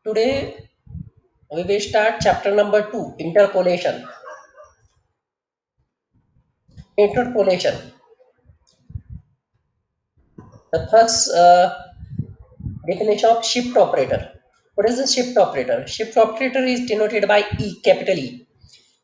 Today we will start chapter number 2, interpolation. Interpolation. The first definition of shift operator. What is the shift operator? Shift operator is denoted by E, capital E.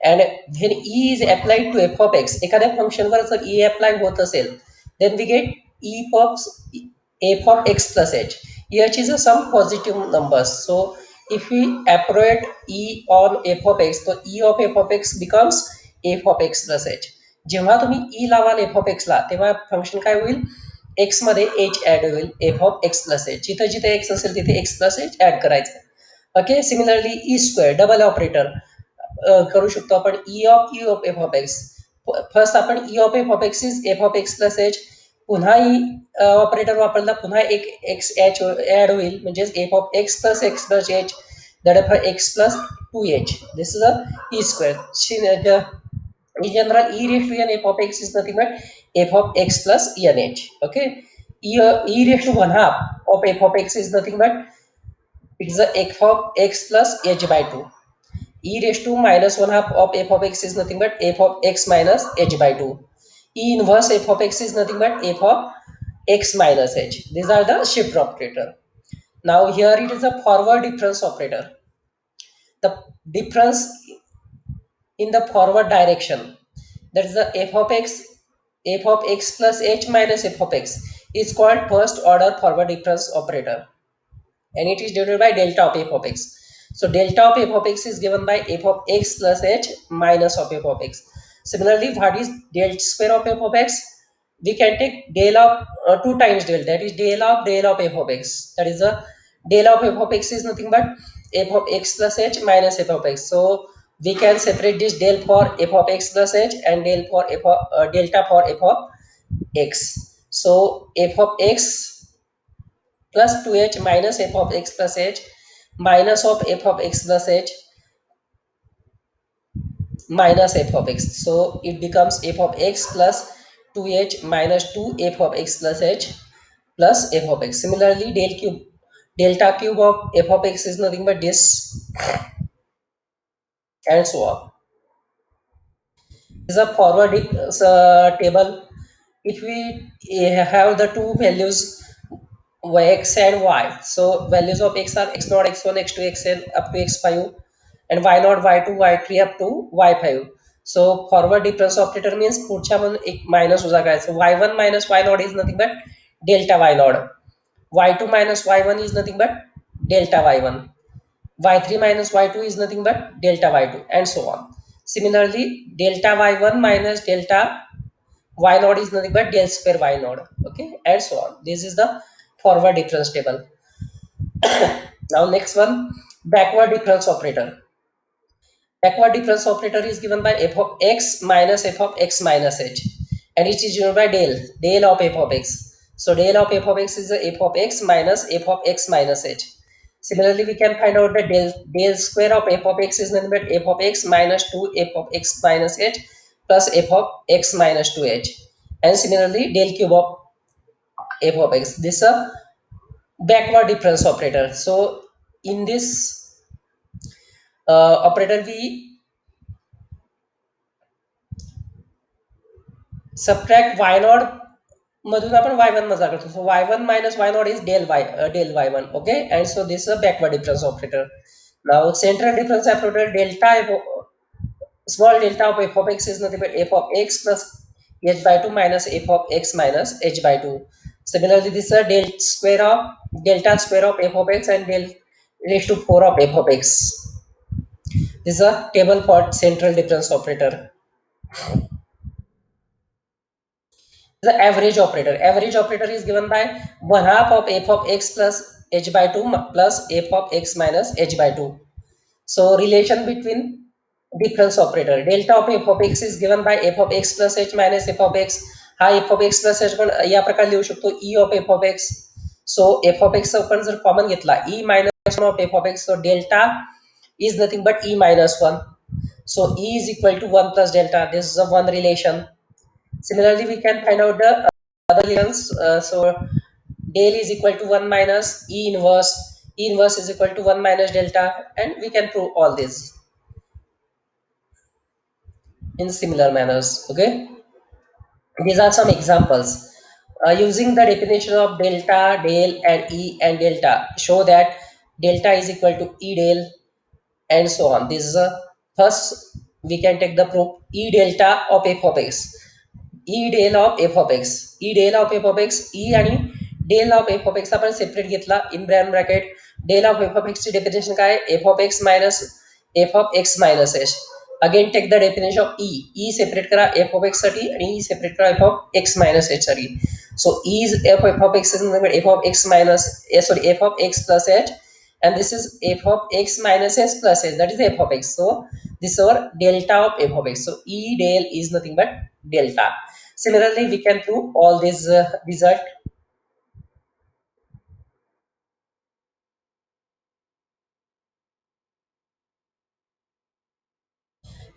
And when E is applied to f of x, एखाद्या फंक्शनवर जर E apply होत असेल, then we get E of f of x plus h. H is a some positive numbers. So if we operate E on f of x, so E of f of x becomes f of x plus h. जेव्हा तुम्ही E लावाल f of x ला, तेव्हा function काय होईल? x मध्ये h add होईल f of x plus h. जिथे जिथे x असेल तिथे x plus h ऍड करायचं. Okay, similarly E square double operator करू शकतो आपण E of F of X. First आपण E of F of X is F of X plus H. पुन्हा ई ऑपरेटर वापरला, पुन्हा एक एक्स एच ऍड होईल, म्हणजे F of X plus H that of X plus 2h. This is a E square. In general, e raised to n f of x is nothing but f of x plus nh. Okay, e raised to 1 half of f of x is nothing but it is a f of x plus h by 2. E raised to minus 1 half of f of x is nothing but f of x minus h by 2. E inverse f of x is nothing but f of x minus h. These are the shift operator. Now here it is a forward difference operator. The difference in the forward direction, that is the f of x plus h minus f of x is called first order forward difference operator, and it is denoted by delta of f of x. So delta of f of x is given by f of x plus h minus of f of x. Similarly, what is del square of f of x? We can take del of 2 times del, that is del of f of x. That is the del of f of x is nothing but f of x plus h minus f of x. So we can separate this del for f of x plus h and del for f of delta for f of x. So f of x plus 2h minus f of x plus h minus of f of x plus h minus f of x. So it becomes f of x plus 2h minus 2 f of x plus h plus f of x. Similarly, delta cube of f of x is nothing but this, and so on. This is a forward table. If we have the two values x and y, so values of x are x0, x1, x2, xn up to x5, and y0, y2, y3 up to y5. So forward difference operator means पुढच्या पण एक minus उजा करायचं. y1 minus y0 is nothing but delta y0. y2 minus y1 is nothing but delta y1. y3 minus y2 is nothing but delta y2, and so on. Similarly, delta y1 minus delta y0 is nothing but del square y0. Okay, and so on. This is the forward difference table. Now next one, backward difference operator. Backward difference operator is given by f of x minus f of x minus h, and it is given by del of f of x. So del of f of x is f of x minus f of x minus h. Similarly, we can find out that del square of f of x is nothing but f of x minus 2 f of x minus h plus f of x minus 2h. And similarly, del cube of f of x. This is a backward difference operator. So in this operator, we subtract y0 मधून आपण y1 मजा करतो. So y1 minus y0 is del y1. Okay, and so this is a backward difference operator. Now central difference operator, small delta of f of x is nothing but f of x plus h by 2 minus f of x minus h by 2. Similarly, this is a delta square of f of x and del raised to 4 of f of x. This is a table for central difference operator. The average operator. Average operator is given by 1 half of f of x plus h by 2 plus f of x minus h by 2. So relation between difference operator. Delta of f of x is given by f of x plus h minus f of x. हा f of x plus h पण या प्रकारे लिहू शकतो e of f of x. So f of x आपण जर common घेतला e minus 1 of f of x, so delta is nothing but e minus 1. So e is equal to 1 plus delta. This is a one relation. Similarly, we can find out the other relations. So del is equal to 1 minus e inverse E inverse is equal to 1 minus delta, and we can prove all this in similar manners. Okay, these are some examples. Using the definition of delta, del, and E and delta, show that delta is equal to E del, and so on. This is a first we can take the proof E delta of f of x. E del of f of x. E del of f of x. E आणि del of f of x आपण separate घेतला in bracket. del of f of x ची definition काय आहे? f of x minus f of x minus h. Again take the definition of E. E separate करा f of x साठी आणि E separate करा f of x minus h साठी. So e is f of x is nothing but f of x minus f of x plus h, and this is f of x minus h plus h, that is f of x. So this is our delta of f of x. So e del is nothing but delta. Similarly, we can prove all these result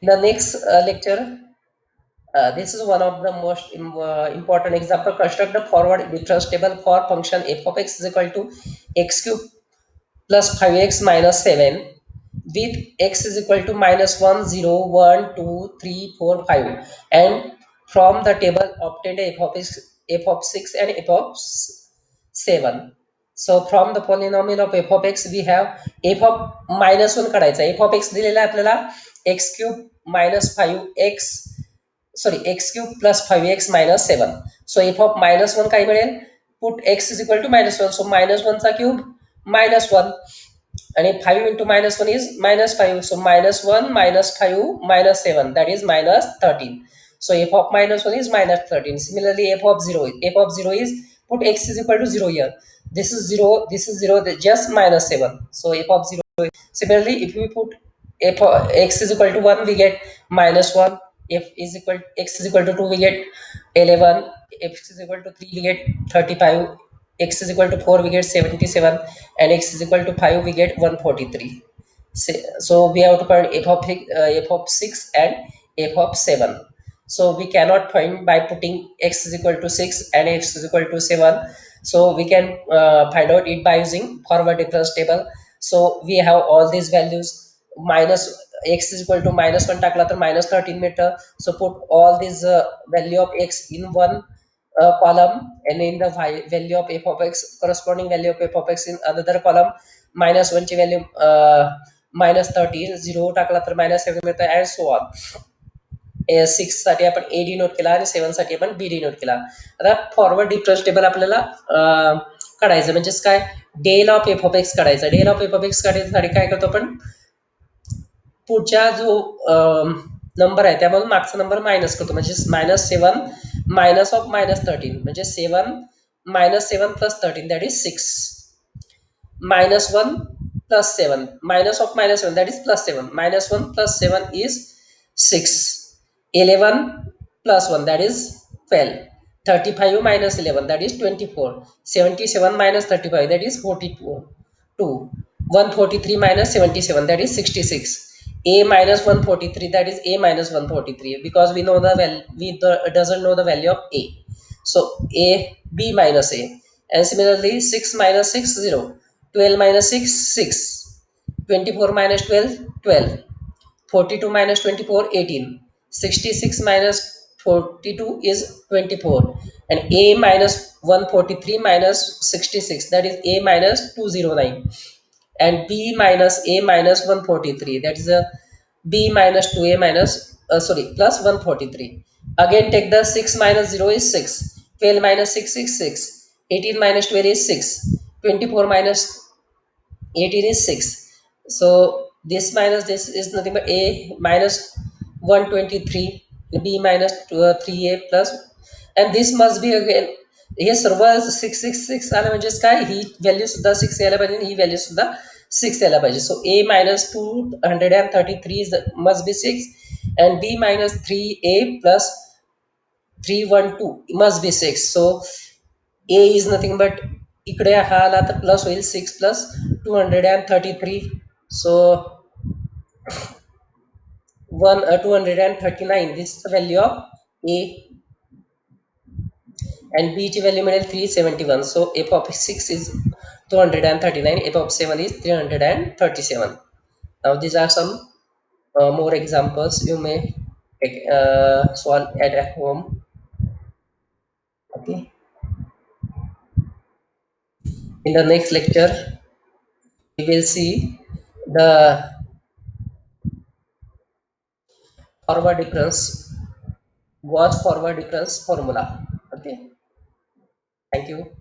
in the next lecture. This is one of the most important example. Construct the forward difference table for function f of x is equal to x cube plus 5x minus 7 with x is equal to minus 1 0 1 2 3 4 5, and from the table obtained f of x, f of 6 and f of 7. So from the polynomial of f of x we have f of minus 1 काढायचा. f of x दिलेला आहे आपल्याला x cube minus 5x, sorry, x cube plus 5x minus 7. So f of minus 1 काय मिळेल? Put x is equal to minus 1. So minus 1 चा cube minus 1, and 5 into minus 1 is minus 5. So minus 1 minus 5 minus 7, that is minus 13. So f of minus 1 is minus 13. Similarly, f of 0 is, put x is equal to 0 here. This is 0, this is 0, just minus 7. So f of 0. Similarly, if we put f of x is equal to 1, we get minus 1. If is equal x is equal to 2, we get 11. If x is equal to 3, we get 35. X is equal to 4, we get 77, and x is equal to 5, we get 143. So we have to find f of 6 and f of 7. So we cannot find by putting x is equal to 6 and x is equal to 7. So we can find out it by using forward difference table. So we have all these values. Minus x is equal to minus 1 टाकला तर minus 13 meter. So put all these value of x in one column, and in the value of f of x, corresponding value of f of x in another column. minus 1 ची value minus 13, 0 टाकला तर minus 7 मिळतं, and so on. 6 साठी आपण ए denote केला आणि 7 साठी आपण बी डिनोट केला. आता फॉरवर्ड डिफरन्स टेबल आपल्याला काढायचं, म्हणजेच काय, del of F of X काढायचा. Del of F of X काढायसाठी काय करतो आपण, पुढच्या जो नंबर आहे त्यामधून मागचा नंबर मायनस करतो. म्हणजे मायनस 7 मायनस ऑफ मायनस 13, म्हणजे 7 minus 7 plus 13, that is 6. Minus 1 plus 7, minus of minus 7, that is plus 7. Minus 1 plus 7 is 6. 11 plus 1, that is 12. 35 minus 11, that is 24. 77 minus 35, that is 42. 143 minus 77, that is 66. A minus 143, that is a minus 143, because we know the value, doesn't know the value of a. So a, b minus a. And similarly, 6 minus 6 0, 12 minus 6 6, 24 minus 12 12, 42 minus 24 18, 66 minus 42 is 24, and a minus 143 minus 66, that is a minus 209, and b minus a minus 143, that is a b minus 2a minus plus 143. Again take the 6 minus 0 is 6, 12 minus 6 is 6, 18 minus 12 is 6, 24 minus 18 is 6. So this minus this is nothing but a minus 123, b minus 3a plus, and this must be again, हे सर्व 666 आलं, म्हणजेच काय, ही value सुद्धा 6 यायला पाहिजे आणि ही value सुद्धा 6 यायला पाहिजे. सो a minus 233 must be 6, and b minus 3a plus 312 must be 6. So a is nothing but, इकडे हा आला तर प्लस होईल, 6 plus 233. So 239, this is the value of a, and b ची व्हॅल्यू मिळेल 371. So f of 6 is 239. f of 7 is 337. Now these are some more examples you may solve at home. Okay. In the next lecture, we will see the forward difference, Gauss forward difference formula. Okay. Thank you.